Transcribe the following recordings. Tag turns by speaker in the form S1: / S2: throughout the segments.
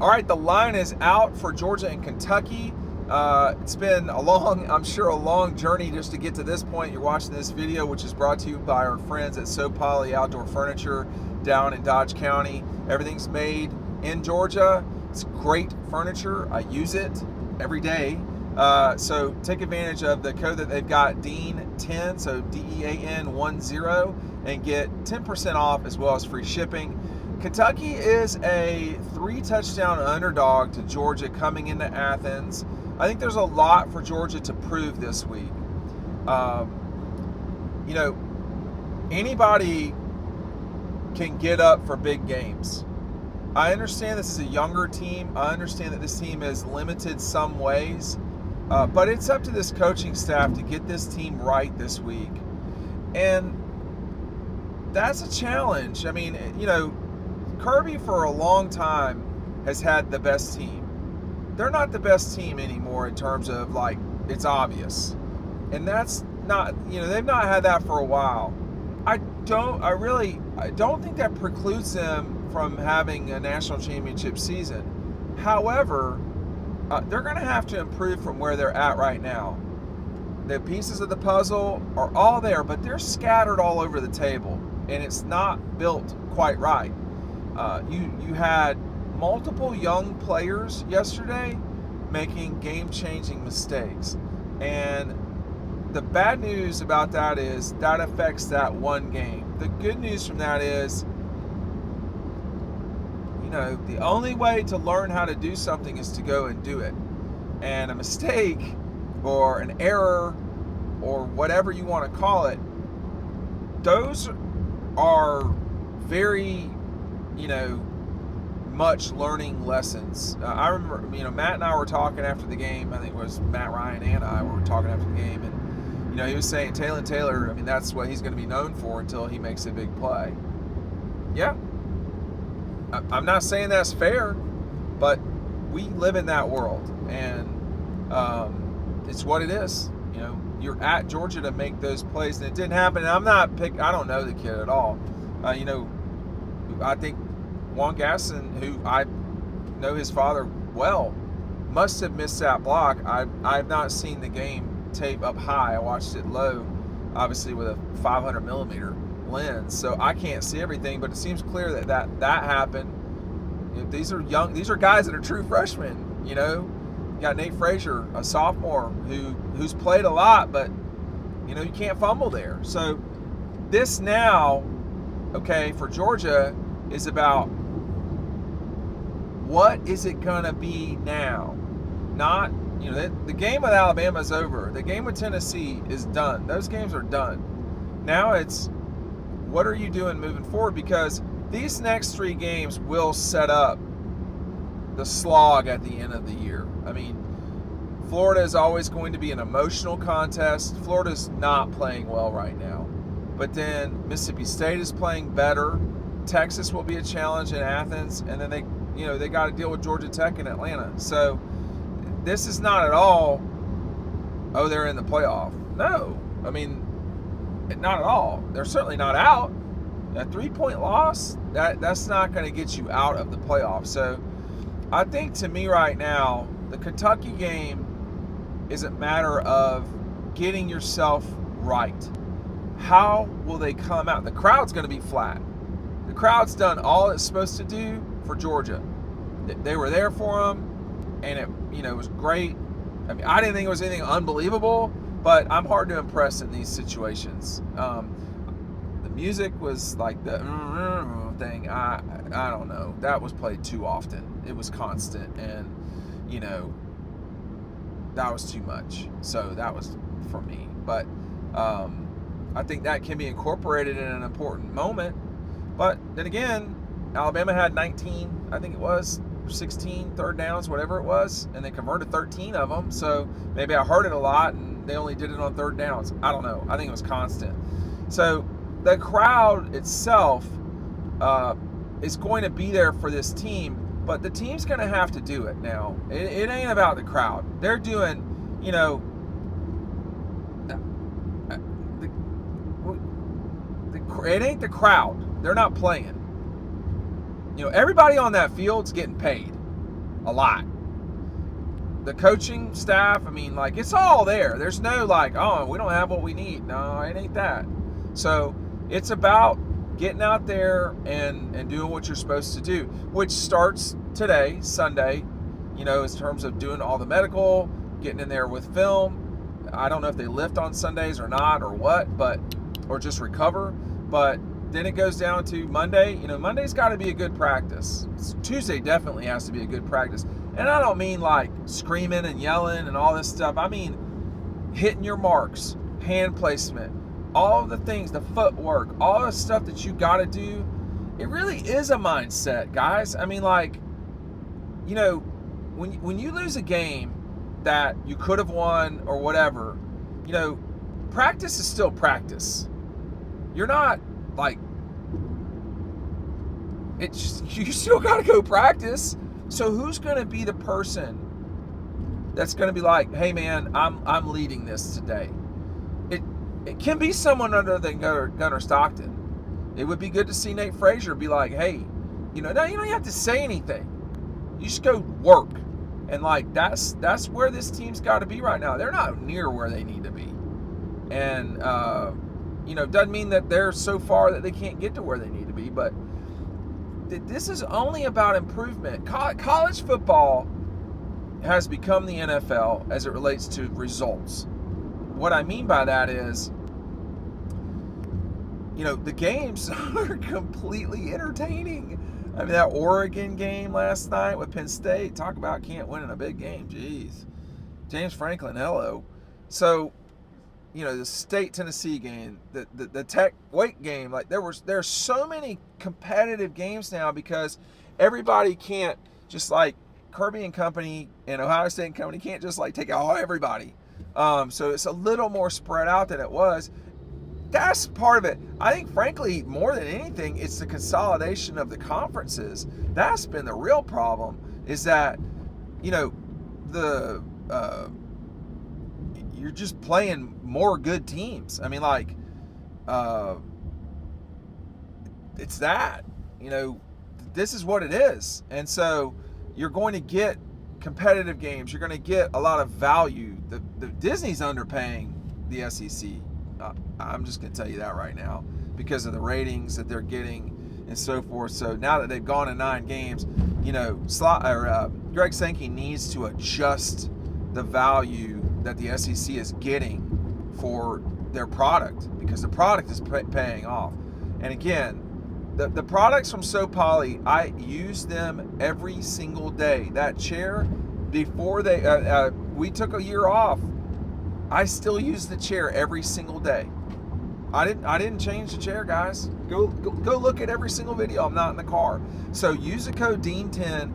S1: All right, the line is out for Georgia and Kentucky. It's been I'm sure a long journey just to get to this point. You're watching this video, which is brought to you by our friends at So Poly Outdoor Furniture down in Dodge County. Everything's made in Georgia. It's great furniture. I use it every day. So take advantage of the code that they've got, DEAN10, so DEAN10, and get 10% off as well as free shipping. Kentucky is a 3-touchdown underdog to Georgia coming into Athens. I think there's a lot for Georgia to prove this week. Anybody can get up for big games. I understand this is a younger team. I understand that this team is limited some ways. But it's up to this coaching staff to get this team right this week. And that's a challenge. I mean, Kirby for a long time has had the best team. They're not the best team anymore in terms of, it's obvious. And that's not, they've not had that for a while. I don't think that precludes them from having a national championship season. However, they're going to have to improve from where they're at right now. The pieces of the puzzle are all there, but they're scattered all over the table, and it's not built quite right. You had multiple young players yesterday making game-changing mistakes, and the bad news about that is that affects that one game. The good news from that is, the only way to learn how to do something is to go and do it. And a mistake or an error or whatever you want to call it, those are very, much learning lessons. I remember, Matt and I were talking after the game. I think it was Matt, Ryan, and I were talking after the game. And, he was saying Taylor, that's what he's going to be known for until he makes a big play. Yeah. I'm not saying that's fair, but we live in that world, and it's what it is. You're at Georgia to make those plays, and it didn't happen. And I don't know the kid at all. I think Juan Gasson, who I know his father well, must have missed that block. I've not seen the game tape up high. I watched it low, obviously with a 500 millimeter lens, so I can't see everything, but it seems clear that happened. These are guys that are true freshmen. You got Nate Frazier, a sophomore who's played a lot, but you can't fumble there. So this now, for Georgia, is about what is it gonna be now? Not the game with Alabama is over. The game with Tennessee is done. Those games are done. Now it's, what are you doing moving forward? Because these next 3 games will set up the slog at the end of the year. Florida is always going to be an emotional contest. Florida's not playing well right now. But then Mississippi State is playing better. Texas will be a challenge in Athens. And then they got to deal with Georgia Tech in Atlanta. So this is not at all, they're in the playoff. No. Not at all. They're certainly not out. A 3-point loss, that's not going to get you out of the playoffs. So I think, to me right now, the Kentucky game is a matter of getting yourself right. How will they come out? The crowd's going to be flat. The crowd's done all it's supposed to do for Georgia. They were there for them, and it was great. I didn't think it was anything unbelievable, but I'm hard to impress in these situations. The music was like the thing. I don't know. That was played too often. It was constant, and that was too much. So that was for me. But I think that can be incorporated in an important moment. But then again, Alabama had 19, I think it was 16 third downs, whatever it was, and they converted 13 of them. So maybe I heard it a lot, and they only did it on third downs. I don't know. I think it was constant. So the crowd itself is going to be there for this team, but the team's going to have to do it now. It ain't about the crowd. They're doing, it ain't the crowd. They're not playing. Everybody on that field's getting paid. a lot. The coaching staff, I mean, like, it's all there. There's no like, oh, we don't have what we need. No, it ain't that. So it's about getting out there and doing what you're supposed to do, which starts today, Sunday, in terms of doing all the medical, getting in there with film. I don't know if they lift on Sundays or not or what, or just recover. But then it goes down to Monday. Monday's got to be a good practice. Tuesday definitely has to be a good practice. And I don't mean like screaming and yelling and all this stuff. I mean hitting your marks, hand placement, all of the things, the footwork, all the stuff that you got to do. It really is a mindset, guys. I mean, like, when you lose a game that you could have won or whatever, practice is still practice. You're not like, you still got to go practice. So who's going to be the person that's going to be like, hey man, I'm leading this today? It can be someone other than Gunnar Stockton. It would be good to see Nate Frazier be like, hey, now you don't have to say anything. You just go work. And like that's where this team's got to be right now. They're not near where they need to be. And doesn't mean that they're so far that they can't get to where they need to be, but this is only about improvement. College football has become the NFL as it relates to results. What I mean by that is, the games are completely entertaining. I mean, that Oregon game last night with Penn State, talk about can't win in a big game. Jeez. James Franklin, hello. So, the State Tennessee game, the Tech Wake game, like there's so many competitive games now because everybody can't just like Kirby and company and Ohio State and company can't just like take out everybody. So it's a little more spread out than it was. That's part of it. I think, frankly, more than anything, it's the consolidation of the conferences. That's been the real problem, is that, you're just playing more good teams. I mean, like, it's that, this is what it is. And so you're going to get competitive games. You're going to get a lot of value. The Disney's underpaying the SEC. I'm just going to tell you that right now because of the ratings that they're getting and so forth. So now that they've gone to 9 games, Greg Sankey needs to adjust the value that the SEC is getting for their product because the product is paying off. And again, the products from So Poly, I use them every single day. That chair, before we took a year off, I still use the chair every single day. I didn't change the chair, guys. Go look at every single video. I'm not in the car. So use the code DEAN10.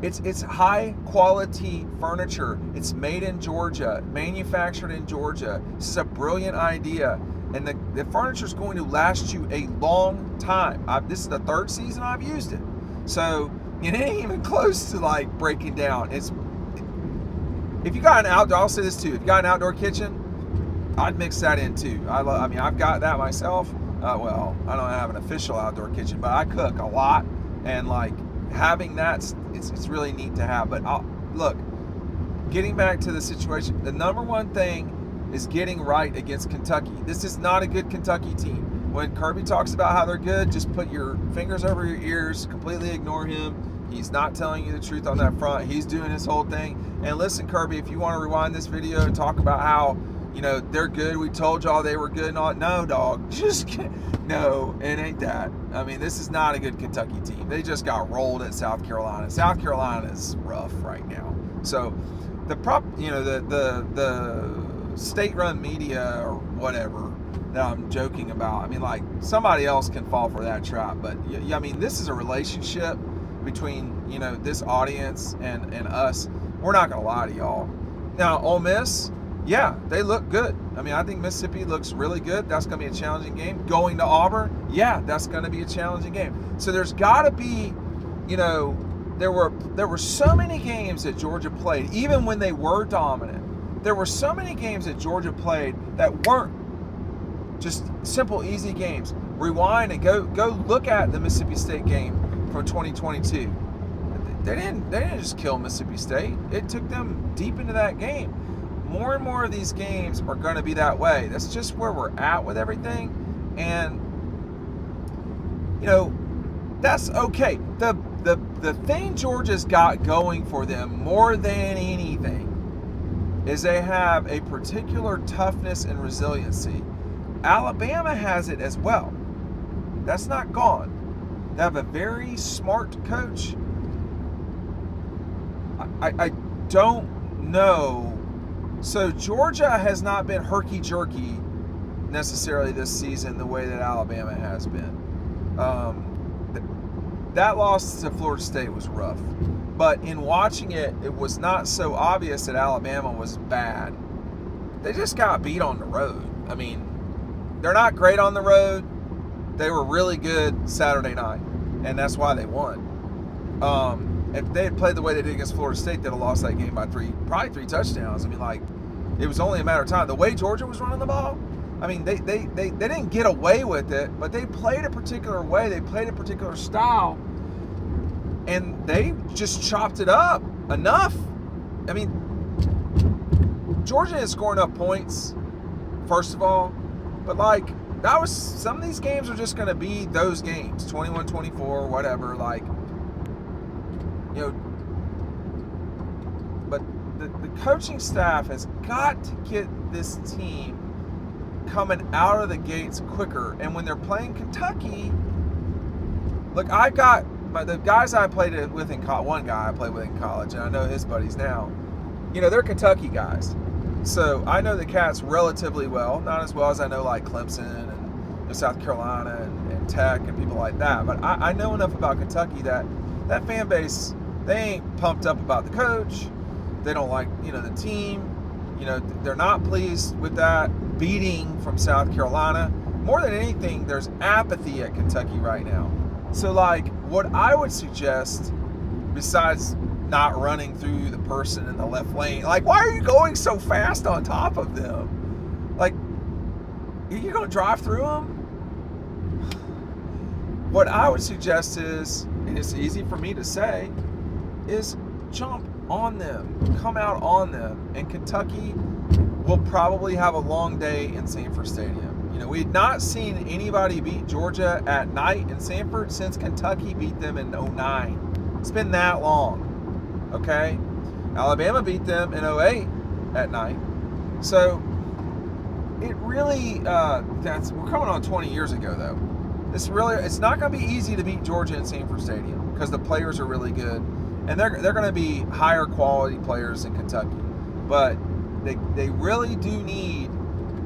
S1: It's high quality furniture. It's made in Georgia, manufactured in Georgia. This is a brilliant idea, and the furniture is going to last you a long time. This is the 3rd season I've used it, so it ain't even close to like breaking down. If you got an outdoor, I'll say this too. If you got an outdoor kitchen, I'd mix that in too. I mean, I've got that myself. Well, I don't have an official outdoor kitchen, but I cook a lot, and like having that, it's really neat to have. But look, getting back to the situation, the number one thing is getting right against Kentucky. This is not a good Kentucky team. When Kirby talks about how they're good, just put your fingers over your ears, completely ignore him. He's not telling you the truth on that front. He's doing his whole thing. And listen, Kirby, if you want to rewind this video and talk about how, they're good, we told y'all they were good and all, no, dog, no, it ain't that. I mean, this is not a good Kentucky team. They just got rolled at South Carolina. South Carolina is rough right now. So the state-run media or whatever that I'm joking about, I mean, like, somebody else can fall for that trap. But I mean, this is a relationship between, this audience and us. We're not going to lie to y'all. Now, Ole Miss, yeah, they look good. I mean, I think Mississippi looks really good. That's going to be a challenging game. Going to Auburn, yeah, that's going to be a challenging game. So there's got to be, there were so many games that Georgia played, even when they were dominant. There were so many games that Georgia played that weren't just simple, easy games. Rewind and go look at the Mississippi State game from 2022. they didn't just kill Mississippi State. It took them deep into that game. More and more of these games are going to be that way. That's just where we're at with everything, and that's okay. The thing Georgia's got going for them more than anything is they have a particular toughness and resiliency. Alabama has it as well. That's not gone. They have a very smart coach. I don't know. So Georgia has not been herky-jerky necessarily this season the way that Alabama has been. That loss to Florida State was rough. But in watching it, it was not so obvious that Alabama was bad. They just got beat on the road. I mean, they're not great on the road. They were really good Saturday night, and that's why they won. If they had played the way they did against Florida State, they'd have lost that game by probably three touchdowns. I mean, it was only a matter of time. The way Georgia was running the ball, I mean, they didn't get away with it, but they played a particular way. They played a particular style, and they just chopped it up enough. I mean, Georgia is scoring up points, first of all, but some of these games are just going to be those games, 21-24, whatever, but the coaching staff has got to get this team coming out of the gates quicker. And when they're playing Kentucky, look, I got the guys I played with in college. One guy I played with in college, and I know his buddies now. They're Kentucky guys, so I know the Cats relatively well. Not as well as I know Clemson and South Carolina and Tech and people like that. But I know enough about Kentucky that fan base, they ain't pumped up about the coach. They don't like the team. They're not pleased with that beating from South Carolina. More than anything, there's apathy at Kentucky right now. So what I would suggest, besides not running through the person in the left lane, why are you going so fast on top of them? Are you going to drive through them? What I would suggest is, and it's easy for me to say, is jump on them, come out on them, and Kentucky will probably have a long day in Sanford Stadium. We had not seen anybody beat Georgia at night in Sanford since Kentucky beat them in 2009. It's been that long, okay? Alabama beat them in 2008 at night. So it really, we're coming on 20 years ago though. It's not going to be easy to beat Georgia in Sanford Stadium because the players are really good, and they're going to be higher quality players in Kentucky. But they really do need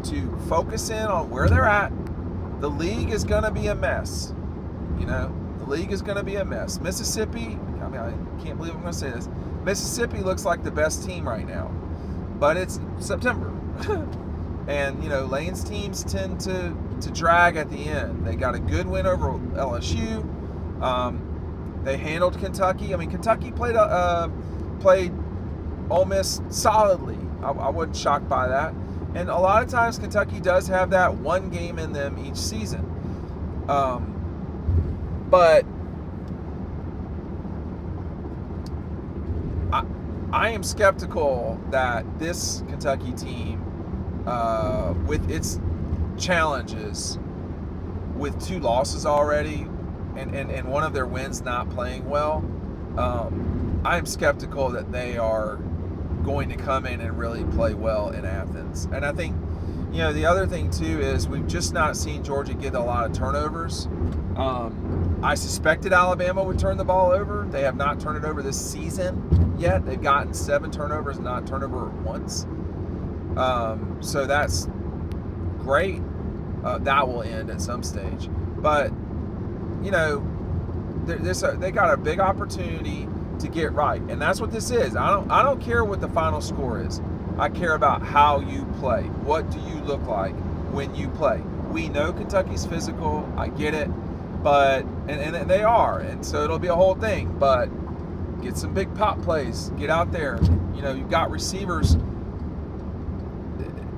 S1: to focus in on where they're at. The league is going to be a mess. The league is going to be a mess. Mississippi, I can't believe I'm going to say this. Mississippi looks like the best team right now, but it's September. And, Lane's teams tend to drag at the end. They got a good win over LSU. They handled Kentucky. I mean, Kentucky played Ole Miss solidly. I wasn't shocked by that. And a lot of times Kentucky does have that one game in them each season. But I am skeptical that this Kentucky team, with its challenges, with 2 losses already, and one of their wins not playing well, I am skeptical that they are going to come in and really play well in Athens. And I think, the other thing too is we've just not seen Georgia get a lot of turnovers. I suspected Alabama would turn the ball over. They have not turned it over this season yet. They've gotten 7 turnovers, not turned over once. So that's great. That will end at some stage. But, they got a big opportunity to get right, and that's what this is. I don't care what the final score is. I care about how you play. What do you look like when you play? We know Kentucky's physical. I get it, but and they are, and so it'll be a whole thing. But get some big pop plays. Get out there. You've got receivers.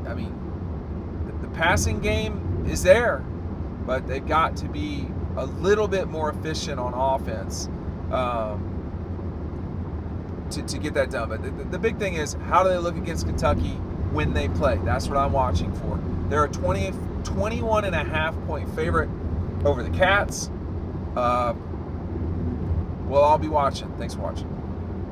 S1: I mean, the passing game is there, but they've got to be a little bit more efficient on offense. to get that done. But the big thing is, how do they look against Kentucky when they play? That's what I'm watching for. They're a 21.5 point favorite over the Cats. Well, I'll be watching. Thanks for watching.